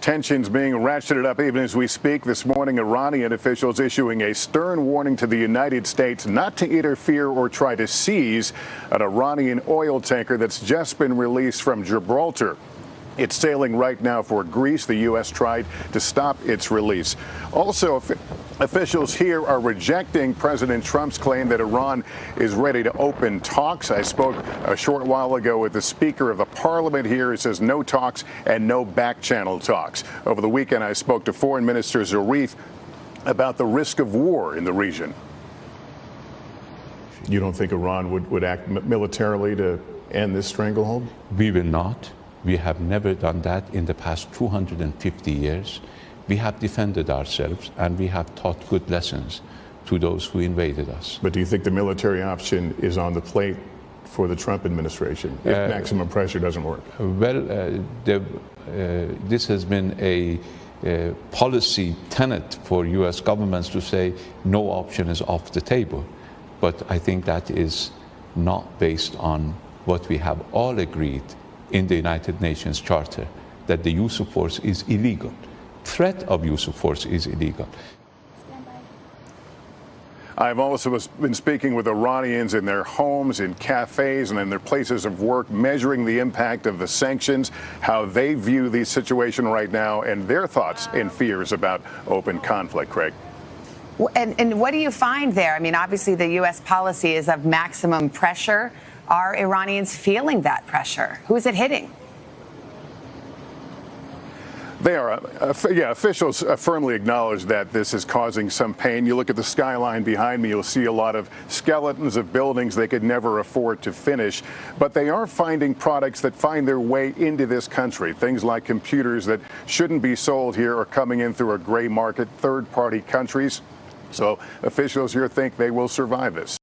tensions being ratcheted up even as we speak. This morning, Iranian officials issuing a stern warning to the United States not to interfere or try to seize an Iranian oil tanker that's just been released from Gibraltar. It's sailing right now for Greece. The U.S. tried to stop its release. Also, officials here are rejecting President Trump's claim that Iran is ready to open talks. I spoke a short while ago with the Speaker of the Parliament here. He says no talks and no back-channel talks. Over the weekend, I spoke to Foreign Minister Zarif about the risk of war in the region. You don't think Iran would act militarily to end this stranglehold? We will not. We have never done that in the past 250 years. We have defended ourselves and we have taught good lessons to those who invaded us. But do you think the military option is on the plate for the Trump administration if maximum pressure doesn't work? Well, this has been a policy tenet for U.S. governments to say no option is off the table. But I think that is not based on what we have all agreed in the United Nations Charter, that the use of force is illegal. Threat of use of force is illegal. I've also been speaking with Iranians in their homes, in cafes, and in their places of work, measuring the impact of the sanctions, how they view the situation right now, and their thoughts and fears about open conflict. Craig. And what do you find there? I mean, obviously, the U.S. policy is of maximum pressure. Are Iranians feeling that pressure? Who's it hitting? They are. Officials firmly acknowledge that this is causing some pain. You look at the skyline behind me, you'll see a lot of skeletons of buildings they could never afford to finish. But they are finding products that find their way into this country. Things like computers that shouldn't be sold here are coming in through a gray market, third-party countries. So officials here think they will survive this.